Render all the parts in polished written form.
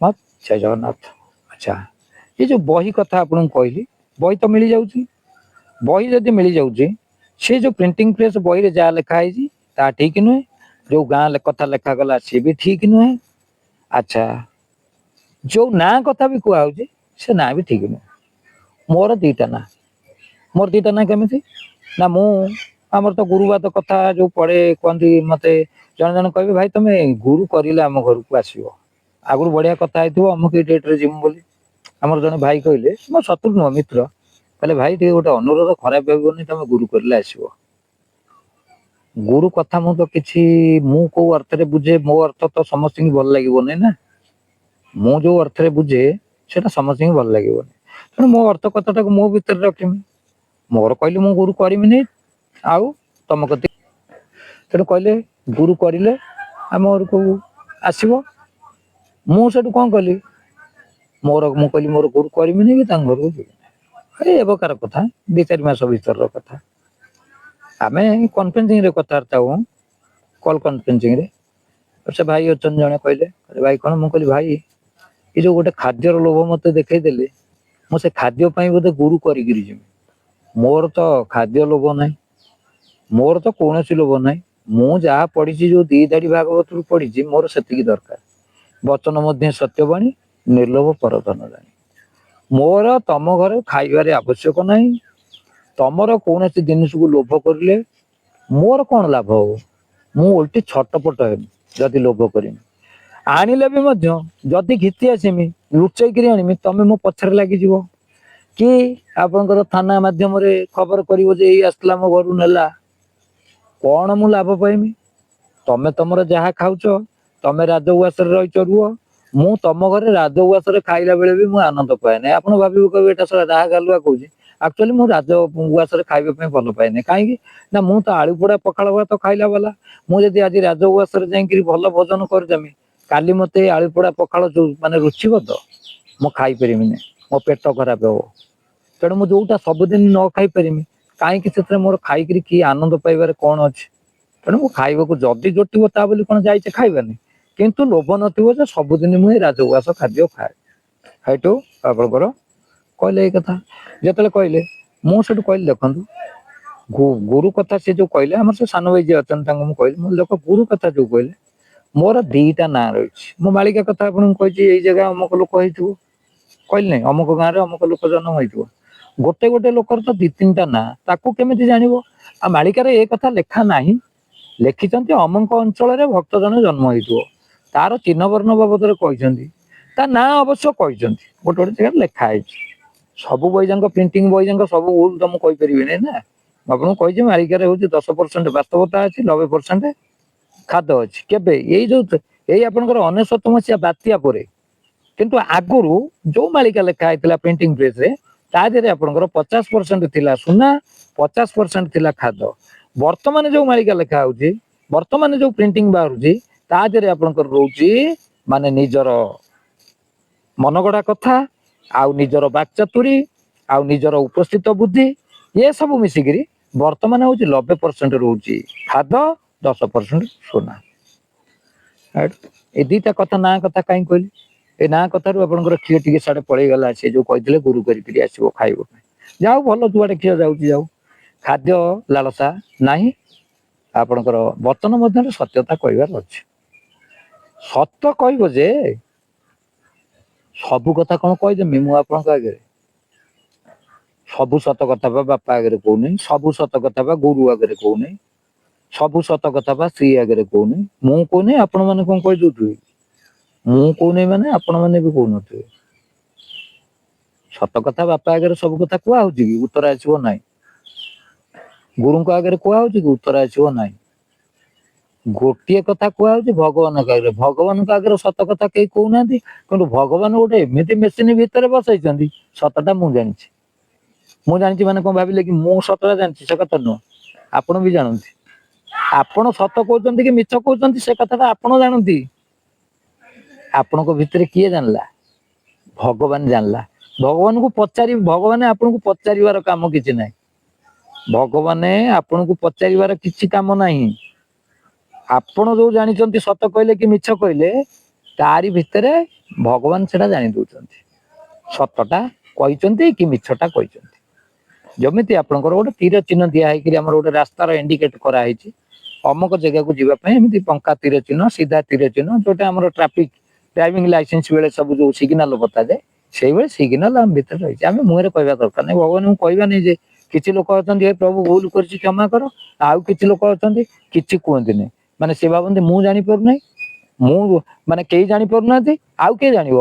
मत जय जगन्नाथ। अच्छा ये जो बही कथा आपन कहली बही तो मिल जाऊँ बही जदि मिल जाऊँ से जो प्रिंटिंग प्रेस बही रे जहाँ लिखाई ता ठीक नुहे जो गाँ कथा लिखा गला सी भी ठीक नुहे। अच्छा जो ना कथा भी कहु से ना भी ठीक नुहे मोर दीटा ना मोर दीटा ना केमिति ना मु आमर तो गुरुवाद कथा जो पढ़े कहती मत जन जन कहे भाई तुम गुरु कर आम घर को आसो आगु बढ़िया कथा है अमुक डेट्रे जीमु बोली आमर जन भाई कहले मो शत्रु नुह मित्र कहले भाई टे गोटे अनुरोध खराब होनी तुम गुरु कर आसो गुरु कथा मु तो किसी मु को अर्थ रे बुझे मो अर्थ तो समस्त भल लगे ना मु जो अर्थ रे बुझे से समस्त भल लगे तेणु मो अर्थ कथा मो भीतर रखमी मोर कहली मु गुरु करमी आउ तुम कति तेणु कहले गुरु करें आम घर को आसो मुझे कौन कली मोर मु कहली मोर गुरु करमी कि घर को जी एवकार कथा 2-4 मास भर कथा आम कनफरेन्सिंग रे कथबार्ता हूँ कल कनफरेन्सिंग रे से भाई अच्छा जड़े कहले भाई कौन मुझे भाई ये जो गोटे खाद्यर लोभ मत देखईदे मुझे खाद्य बोधे गुरु करी मोर तो खाद्य लोभ ना मोर तो कौन लोभ ना मु जहाँ पढ़ी जो 2 धाड़ी भागवत पढ़ी मोर से दरकार वचन मध्य सत्यवाणी निर्लोभ परधन जानी मोर तम घर खाइबार आवश्यक ना तमर कौन जिनस को लोभ करें मोर कौन लाभ हो मु उल्टी छटपट हे जदि लोभ करी आणिले भी जदि घिति आसमी लुचेक आनमी तमें मो पछरे लगिज कि आपंकर थाना माध्यम खबर कर आसला मो घर नेला कौन मु लाभ पाइमी तमें तुम जहाँ खाऊच तमें राजउस रही रुह मु तुम घर राजउस खाइला बेले भी मुझे आनंद पाए ना आप भाव कहे राह गालुआ कौन एक्चुअली मुझे राजउस खाइबा भल पाए ना कहीं ना मु तो आलू पोड़ा पखाड़ भात खाइला वाला मुझे आज राजउस भल भोजन करजमी काली मत आलू पोड़ा पखाड़ जो माने रुचिब तो मु खाई पारिनी मो पेट खराब हो तेणु मुझे जोटा सबुदिन न खाई पारि कहीं मोर खाई कि आनंद पाइबार कौन अच्छे तेणु मु खाइबा जदि जोटिब ता बोली कौन जाइए खाइबानी किंतु लोभ नथिबो सबुदिन मुझे राजउस खाद्य खाए हाइटू आपंकर कहले ये कथा जो कहले मुझे कहली देखु गुरु कथा से जो कहले आम से सान भाई जी अच्छा कहली देख गुरु कथा जो कहले मोर 2टा ना रही मो मालिका कथा आपको कही जगह अमुक लोक हो कहली ना अमुक गाँव में अमुक लोक जन्म हो गोटे गोटे लोकर तो 2-3टा ना ताकू केमिति जानिबो आ मालिकार ए कथा लेखा नाही लिखिछन्ति अमुक अंचल भक्त जन जन्म हो तार चिन्ह वर्ण बाबद ता ना अवश्य कहते गोटे गोटे जगह लिखाई सब बईजाक प्रिंटिंग बईजाक सब भूल तो मुझे कहीपरि ना आपको कही मालिकार हूँ 10% बास्तवता अच्छी 90% खाद अच्छी केवे यही जो यही आपंकर 19 मसीहा बात्या पर किंतु आगुरी जो मालिका लेखा होता प्रिंटिंग प्रेस रे तादेह आपंकर 50% थिला सुना 50% थिला खाद वर्तमान जो मालिका लेखा होची वर्तमान जो प्रिंटिंग बाहर तादेह आपंकर रोची माने निजर मनगढ़ा कथा आउ निजर वाक्चातुरी आउ निजर उपस्थित बुद्धि ये सब मिसिकी वर्तमान हूँ 90% रोची खाद 10% सोना ए 2टा कथा ना कथा कहीं कहली ए ना कथार आपंकर क्षीर टी साढ़े पलैगला सी जो कहते गुरु कर आसो खाइब जाओ भल जुआड़े क्षीर जाऊ खाद्य लालसा नहीं आपणकर वचन मध्य सत्यता कहबार अच्छे सत्य कहब जे सबू कथा कौन कहीदेमी मु आपंक आगे सबू सत कथा बापा आगे कहूनी सबू सत कथा गुरु आगे कहूनी सबू सत कथा स्त्री आगे कहूनी मु कहूनी आपण मैंने कौन कही दौथे मु कहूनी माने आपण मैंने भी कहून सत कथा बापा आगे सब कथा कहु कि उत्तर आसो ना गुरु आगे कहु कि उत्तर आसो ना गोटे कथा कहु भगवान आगे भगवान आगे सत कथा कहीं कहूना कि भगवान गोटे एमती मेसीन भितर बसई सतटा मुझे माने कौन भाविले कि मु सतटा जानती से कथा नुह आपण भी जानती आपण सत कहते कि मिछ कहते से कथा आपण जानती आपण भितर किए जानला भगवान जानला भगवान को पचारि भगवान आपन को पचारिवार काम किछि नाही भगवान आपन को पचारिवार किछि काम नाही आपण जो जानिचंती सत कहले कि मिछ कहले तारी भितरे ଭଗବାନ ସେଟା ଜାଣି ଦଉଛନ୍ତି ସତଟା କହିଛନ୍ତି କି ମିଛଟା କହିଛନ୍ତି। ଯେମିତି ଆପଣଙ୍କର ଗୋଟେ ତୀର ଚିହ୍ନ ଦିଆ ହେଇକି ଆମର ଗୋଟେ ରାସ୍ତାର ଇଣ୍ଡିକେଟ କରାହେଇଛି ଅମୁକ ଜାଗାକୁ ଯିବା ପାଇଁ, ଏମିତି ପଙ୍କା ତୀର ଚିହ୍ନ, ସିଧା ତୀର ଚିହ୍ନ, ଯୋଉଟା ଆମର ଟ୍ରାଫିକ ଡ୍ରାଇଭିଂ ଲାଇସେନ୍ସ ବେଳେ ସବୁ ଯୋଉ ସିଗ୍ନାଲ ବତାଯାଏ ସେଇଭଳି ସିଗ୍ନାଲ ଆମ ଭିତରେ ରହିଛି। ଆମେ ମୁହଁରେ କହିବା ଦରକାର ନାହିଁ, ଭଗବାନଙ୍କୁ କହିବାନି ଯେ କିଛି ଲୋକ ଅଛନ୍ତି ହେ ପ୍ରଭୁ ଭୁଲ କରିଛି କ୍ଷମା କର, ଆଉ କିଛି ଲୋକ ଅଛନ୍ତି କିଛି କୁହନ୍ତିନି, ମାନେ ସେ ଭାବନ୍ତି ମୁଁ ଜାଣିପାରୁନାହିଁ, ମୁଁ ମାନେ କେହି ଜାଣିପାରୁନାହାନ୍ତି, ଆଉ କିଏ ଜାଣିବ,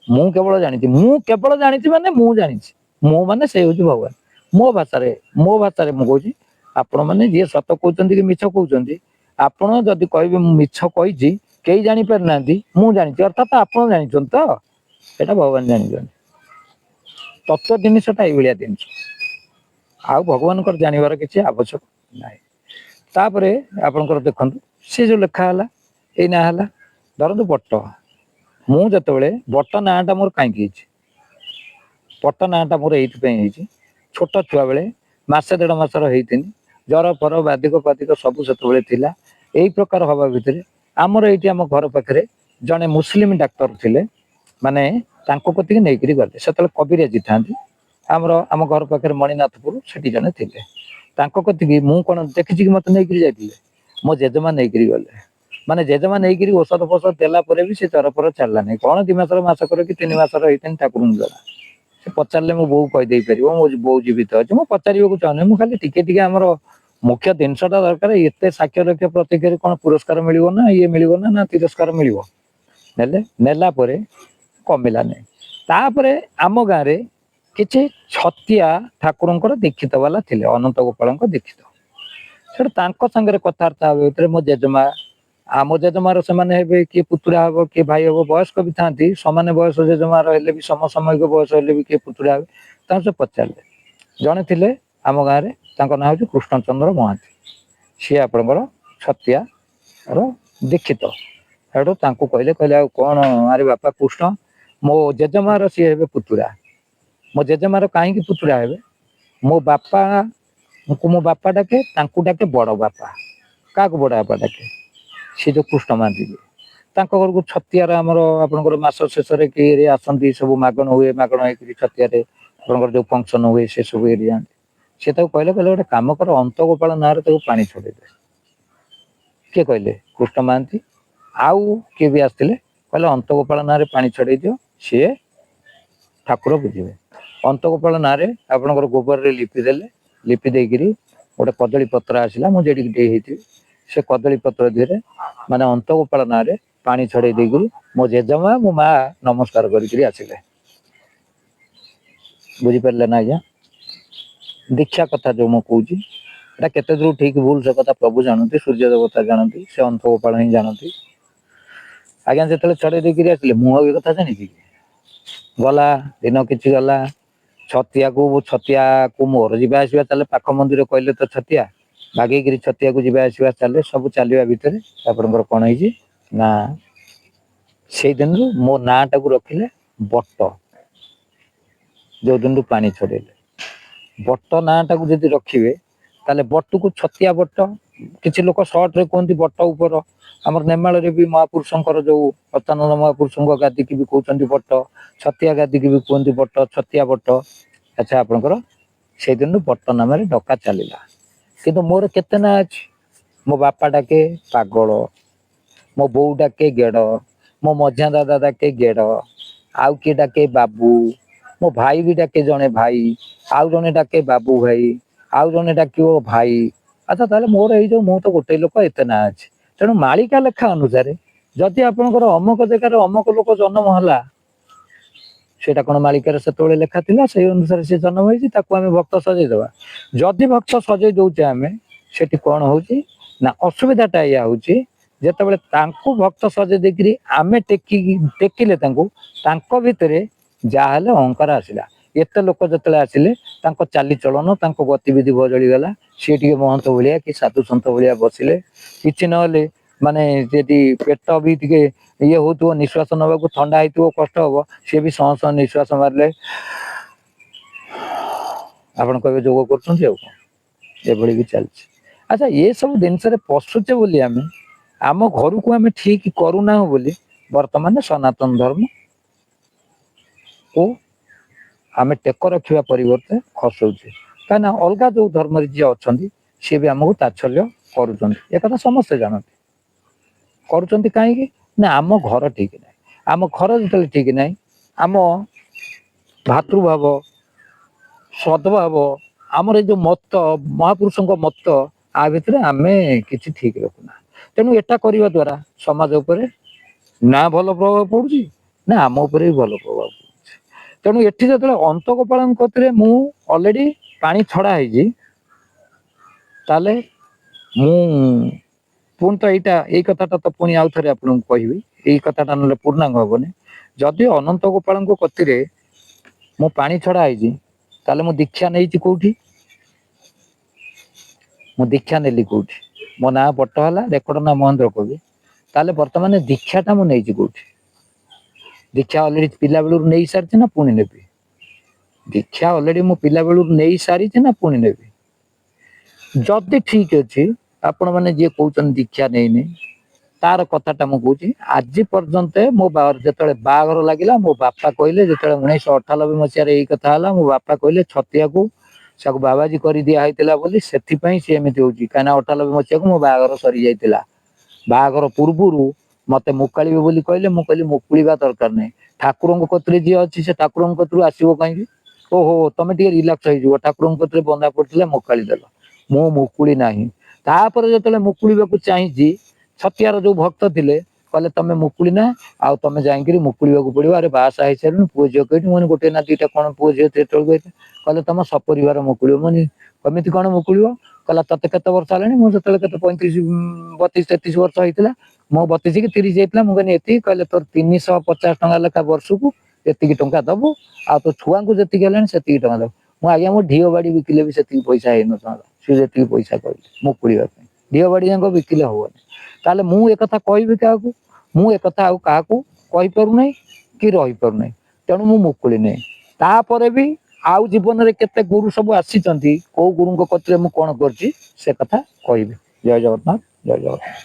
ମୁଁ କେବଳ ଜାଣିଛି, ମୁଁ କେବଳ ଜାଣିଛି ମାନେ ମୁଁ ଜାଣିଛି, ମୁଁ ମାନେ ସେ ହଉଛି ଭଗବାନ। ମୋ ଭାଷାରେ ମୁଁ କହୁଛି, ଆପଣ ମାନେ ଯିଏ ସତ କହୁଛନ୍ତି କି ମିଛ କହୁଛନ୍ତି, ଆପଣ ଯଦି କହିବେ ମୁଁ ମିଛ କହିଛି କେହି ଜାଣିପାରିନାହାନ୍ତି ମୁଁ ଜାଣିଛି, ଅର୍ଥାତ ଆପଣ ଜାଣିଛନ୍ତି ତ, ସେଇଟା ଭଗବାନ ଜାଣିଛନ୍ତି। ତତ୍ଵ ଜିନିଷଟା ଏଇଭଳିଆ ଜିନିଷ, ଆଉ ଭଗବାନଙ୍କର ଜାଣିବାର କିଛି ଆବଶ୍ୟକ ନାହିଁ। ତାପରେ ଆପଣଙ୍କର ଦେଖନ୍ତୁ ସେ ଯୋଉ ଲେଖା ହେଲା, ଏଇ ନାଁ ହେଲା ଧରନ୍ତୁ ବଟ। ମୁଁ ଯେତେବେଳେ ବଟ ନାଁଟା ମୋର କାହିଁକି ହେଇଛି, ବଟ ନାଁଟା ମୋର ଏଇଥିପାଇଁ ହେଇଛି, ଛୋଟ ଛୁଆ ବେଳେ ମାସେ ଦେଢ ମାସର ହେଇଥିନି, ଜର ଫର ବାଧିକ ଫାଧିକ ସବୁ ସେତେବେଳେ ଥିଲା। ଏଇ ପ୍ରକାର ହବା ଭିତରେ ଆମର ଏଇଠି ଆମ ଘର ପାଖରେ ଜଣେ ମୁସଲିମ ଡାକ୍ତର ଥିଲେ, ମାନେ ତାଙ୍କ କତିକି ନେଇକରି ଗଲେ, ସେତେବେଳେ କବିରାଜି ଥାନ୍ତି ଆମର, ଆମ ଘର ପାଖରେ ମଣିନାଥପୁର ସେଠି ଜଣେ ଥିଲେ, ତାଙ୍କ କତିକି ମୁଁ କଣ ଦେଖିଛି କି ମତେ ନେଇକରି ଯାଇଥିଲେ, ମୋ ଜେଜେମା ନେଇକରି ଗଲେ, ମାନେ ଜେଜେମା ନେଇକରି ଔଷଧ ଫଷଧ ଦେଲା ପରେ ବି ସେ ଜର ଫର ଛାଡିଲାନି, କଣ 2 ମାସର ମାସକର କି 3 ମାସର ହେଇଥିନି ଠାକୁରଙ୍କୁ ଜଣା। ସେ ପଚାରିଲେ ମୋ ବୋଉ କହିଦେଇ ପାରିବ, ମୋ ବୋଉ ଜୀବିତ ଅଛି, ମୁଁ ପଚାରିବାକୁ ଚାହୁଁନି, ମୁଁ ଖାଲି ଟିକେ ଟିକେ ଆମର ମୁଖ୍ୟ ଜିନିଷଟା ଦରକାର। ଏତେ ସାକ୍ଷ୍ୟ ରକ୍ଷ୍ୟ ପ୍ରତିକ୍ରିୟାରେ କଣ ପୁରସ୍କାର ମିଳିବ ନା ଇଏ ମିଳିବ ନା ତିରସ୍କାର ମିଳିବ, ନେଲା ପରେ କମିଲାନି। ତାପରେ ଆମ ଗାଁରେ କିଛି ଛତିଆ ଠାକୁରଙ୍କର ଦୀକ୍ଷିତ ବାଲା ଥିଲେ, ଅନନ୍ତ ଗୋପାଳଙ୍କ ଦୀକ୍ଷିତ, ସେଟା ତାଙ୍କ ସାଙ୍ଗରେ କଥାବାର୍ତ୍ତା ହେବା ଭିତରେ ମୋ ଜେଜେମା, ଆମ ଜେଜେମାର ସେମାନେ ହେବେ କିଏ ପୁତୁରା ହବ କିଏ ଭାଇ ହବ, ବୟସ୍କ ବି ଥାନ୍ତି, ସମାନ ବୟସ ଜେଜେମାର ହେଲେ ବି ସମସାମୟିକ ବୟସ ହେଲେ ବି କିଏ ପୁତୁରା ହେବେ, ତାଙ୍କୁ ସେ ପଚାରିଲେ। ଜଣେ ଥିଲେ ଆମ ଗାଁରେ, ତାଙ୍କ ନାଁ ହଉଛି କୃଷ୍ଣଚନ୍ଦ୍ର ମହାନ୍ତି, ସିଏ ଆପଣଙ୍କର ଛତିଆର ଦୀକ୍ଷିତ। ସେଠୁ ତାଙ୍କୁ କହିଲେ ଆଉ କଣ, ଆରେ ବାପା କୃଷ୍ଣ, ମୋ ଜେଜେମାର ସିଏ ହେବେ ପୁତୁରା, ମୋ ଜେଜେମାର କାହିଁକି ପୁତୁରା ହେବେ, ମୋ ବାପା ଡାକେ, ତାଙ୍କୁ ଡାକେ ବଡ ବାପା। କାହାକୁ ବଡ ବାପା ଡାକେ, ସେ ଯୋଉ କୃଷ୍ଣ ମହାନ୍ତି ତାଙ୍କ ଘରକୁ ଛତିଆର ଆମର ଆପଣଙ୍କର ମାସ ଶେଷରେ କି ଆସନ୍ତି, ସବୁ ମାଗଣ ହୁଏ, ମାଗଣ ହେଇକରି ଛତିଆରେ ଆପଣଙ୍କର ଯୋଉ ଫଙ୍କସନ ହୁଏ ସେ ସବୁ ଯାଆନ୍ତି। ସେ ତାକୁ କହିଲେ ଗୋଟେ କାମ କର, ଅନ୍ତ ଗୋପାଳ ନାଁରେ ତାକୁ ପାଣି ଛଡେଇଦେ। କିଏ କହିଲେ, କୃଷ୍ଣ ମହାନ୍ତି, ଆଉ କିଏ ବି ଆସିଥିଲେ, କହିଲେ ଅନ୍ତ ଗୋପାଳ ନାଁରେ ପାଣି ଛଡେଇ ଦିଅ, ସିଏ ଠାକୁର ବୁଝିବେ। ଅନ୍ତ ଗୋପାଳ ନାଁରେ ଆପଣଙ୍କର ଗୋବରରେ ଲିପି ଦେଲେ, ଲିପି ଦେଇକିରି ଗୋଟେ କଦଳୀ ପତ୍ର ଆସିଲା, ମୁଁ ଯେଠିକି ଟିକେ ହେଇଥିବି, ସେ କଦଳୀ ପତ୍ର ଦେହରେ ମାନେ ଅନ୍ତ ଗୋପାଳ ନାଁରେ ପାଣି ଛଡେଇ ଦେଇକିରି ମୋ ଜେଜେମା ମୋ ମା ନମସ୍କାର କରିକିରି ଆସିଲେ। ବୁଝିପାରିଲେ ନା ଆଜ୍ଞା, ଦୀକ୍ଷା କଥା ଯୋଉ ମୁଁ କହୁଛି, ଏଟା କେତେ ଦୂର ଠିକ ଭୁଲ ସେ କଥା ପ୍ରଭୁ ଜାଣନ୍ତି, ସୂର୍ଯ୍ୟ ଦେବତା ଜାଣନ୍ତି, ସେ ଅନ୍ତ ଗୋପାଳ ହିଁ ଜାଣନ୍ତି। ଆଜ୍ଞା ଯେତେବେଳେ ଛଡେଇ ଦେଇକିରି ଆସିଲେ, ମୁଁ ଆଉ ଏ କଥା ଜାଣିଛି କି, ଗଲା ଦିନ କିଛି ଗଲା, ଛତିଆକୁ ମୋର ଯିବା ଆସିବା ଚାଲେ, ପାଖ ମନ୍ଦିର କହିଲେ ତ ଛତିଆ, ବାଗେଇକିରି ଛତିଆକୁ ଯିବା ଆସିବା ଚାଲେ, ସବୁ ଚାଲିବା ଭିତରେ ଆପଣଙ୍କର କଣ ହେଇଛି ନା, ସେଇ ଦିନରୁ ମୋ ନାଁ ଟାକୁ ରଖିଲେ ବଟ। ଯୋଉ ଦିନରୁ ପାଣି ଛଡେଇଲେ, ବଟ ନାଁ ଟାକୁ ଯଦି ରଖିବେ ତାହେଲେ ବଟକୁ ଛତିଆ ବଟ, କିଛି ଲୋକ ସର୍ଟ ରେ କୁହନ୍ତି ବଟ ଉପର, ଆମର ନେମାଳରେ ବି ମହାପୁରୁଷଙ୍କର ଯୋଉ ଅଚାନନ୍ଦ ମହାପୁରୁଷଙ୍କ ଗାଦିକି ବି କହୁଛନ୍ତି ବଟ, ଛତିଆ ଗାଦିକି ବି କୁହନ୍ତି ବଟ, ଛତିଆ ବଟ। ଆଚ୍ଛା, ଆପଣଙ୍କର ସେଇଦିନରୁ ବଟ ନାମରେ ଡକା ଚାଲିଲା। କିନ୍ତୁ ମୋର କେତେ ନାଁ ଅଛି, ମୋ ବାପା ଡାକେ ପାଗଳ, ମୋ ବୋଉ ଡାକେ ଗେଡ, ମୋ ମଝିଆ ଦାଦା ଡାକେ ଗେଡ, ଆଉ କିଏ ଡାକେ ବାବୁ, ମୋ ଭାଇ ବି ଡାକେ ଜଣେ ଭାଇ, ଆଉ ଜଣେ ଡାକେ ବାବୁ ଭାଇ, ଆଉ ଜଣେ ଡାକିବ ଭାଇ। ଆଚ୍ଛା ତାହେଲେ ମୋର ଏଇ ଯୋଉ, ମୁଁ ତ ଗୋଟେ ଲୋକ, ଏତେ ନାଁ ଅଛି। ତେଣୁ ମାଳିକା ଲେଖା ଅନୁସାରେ ଯଦି ଆପଣଙ୍କର ଅମକ ଜାଗାରେ ଅମକ ଲୋକ ଜନ୍ମ ହେଲା, ସେଇଟା କଣ ମାଳିକାରେ ସେତେବେଳେ ଲେଖା ଥିଲା, ସେଇ ଅନୁସାରେ ସେ ଜନ୍ମ ହେଇଛି, ତାକୁ ଆମେ ଭକ୍ତ ସଜେଇଦବା। ଯଦି ଭକ୍ତ ସଜେଇ ଦଉଛେ ଆମେ, ସେଠି କଣ ହଉଛି ନା ଅସୁବିଧାଟା ଏଇଆ ହଉଛି, ଯେତେବେଳେ ତାଙ୍କୁ ଭକ୍ତ ସଜେଇ ଦେଇକିରି ଆମେ ଟେକିଲେ ତାଙ୍କୁ, ତାଙ୍କ ଭିତରେ ଯାହା ହେଲେ ଅହଙ୍କାର ଆସିଲା। ଏତେ ଲୋକ ଯେତେବେଳେ ଆସିଲେ, ତାଙ୍କ ଚାଲିଚଳନ, ତାଙ୍କ ଗତିବିଧି ବଦଳି ଗଲା, ସିଏ ଟିକେ ମହନ୍ତ ଭଳିଆ କି ସାଧୁ ସନ୍ଥ ଭଳିଆ ବସିଲେ, କିଛି ନହେଲେ ମାନେ ଯଦି ପେଟ ବି ଟିକେ ଇଏ ହଉଥିବ, ନିଶ୍ୱାସ ନବାକୁ ଥଣ୍ଡା ହେଇଥିବ, କଷ୍ଟ ହବ, ସିଏ ବି ସଁ ସଁ ନିଶ୍ୱାସ ମାରିଲେ, ଆପଣ କହିବେ ଯୋଗ କରୁଛନ୍ତି ଆଉ କଣ, ଏଭଳି ବି ଚାଲିଛି। ଆଚ୍ଛା, ଏ ସବୁ ଜିନିଷରେ ପଶୁଛେ ବୋଲି ଆମେ, ଆମ ଘରକୁ ଆମେ ଠିକ କରୁନାହୁଁ ବୋଲି ବର୍ତ୍ତମାନ ସନାତନ ଧର୍ମ को आम टेक रखा परिवर्ते खसौचे कहीं अलग जो धर्म जी अच्छा सी भी आमको तात्सल्य कर समस्ते जानते करुँच कहीं ना आम घर ठीक ना आम घर जो ठीक ना आम भातृभाव सद्भाव आमर जो मत महापुरुषों मत आ भितर आम कि ठीक रखुना तेणु एटा करने द्वारा समाज उपरे ना भल प्रभाव पड़ुଛି ना आम उपरे भी भल प्रभाव पड़ुଛି तेणु एठी जो अंतगोपाल कतिरे मु ऑलरेडी पानी छड़ा है ताले मु पुणी तो यही कथाटा तो पुणी आउ थे आपको कहबी यही कथाटा ना पूर्णांग हेनी जदि अनंत गोपाल कतिरे मु पानी छड़ा है ताले मु दीक्षा नहीं कौटी मु दीक्षा नेली कौटी मो ना बटहला रेकर्ड ना महेंद्र कवि ताले बर्तमान दीक्षाटा मु नहीं कौटी दीक्षा अलरेडी पिला बेलू नहीं सारी ना पुणी नेबी दीक्षा अलरेडी मु पिला बेलू नहीं सारी ना पुणी नेबी जदि ठीक अच्छे आपण मैंने जी कहते दीक्षा नहीं तार कथाटा मुझे आज पर्यंत मो जो बाघर लगे मो बापा कहले जो 1998 मसीह यही कथा मो बापा कहले छतिया को सब बाबाजी कर दिखाई बोली से एमती हो कहीं 98 मसीहा को मो बाघर सरी जाता बाघर पूर्वर मत मुकाड़े बोली कहले मुझे मुकुड़ा दरकार नहीं ठाकुर कतरे जी अच्छी से ठाकुर कतरू आसो कहीं ओहो तुम टे रिलाक्स हो ठाकुर कतरे बंधा पड़ता मुकाड़ी देल मो मुकुड़ी ना तापर जो मुकुड़ा चाहिए छतियार जो भक्त थे कहले तुम मुकुड़ी ना आउ तुम जाकि मुकुड़ा पड़ो अरे बासा हो सारे पुओ झील कही मैंने गोटे ना दुईटा कौन पुओ झील कहले तुम सपरिवार मुकुड़ मुझे कमी कौन मुकुड़ कहला ते केत वर्ष है मुझे 35 32 33 वर्ष होता मो 32 कि 30 जाता मुझे ये कहले तोर 350 टका लेखा वर्ष को ये टंका दबु आ तो छुआ को जी है टका दब मुझे आज्ञा मो ढीओ बाड़ी बिकिले भी से पैसा है न सी जी पैसा कहले मुकुड़ा ढीओ बाड़ी जाक बिकिले हेनी ताले मु एक कहि क्या मु एक क्या कहीपरूना कि रही पारना तेणु मु मुकुड़ी नहीं तापर भी आउ जीवन में केते गुरु सब आसी कौ गुरु कतरे मु कौन कर कथा कहि जय जगन्नाथ जय जगन्नाथ।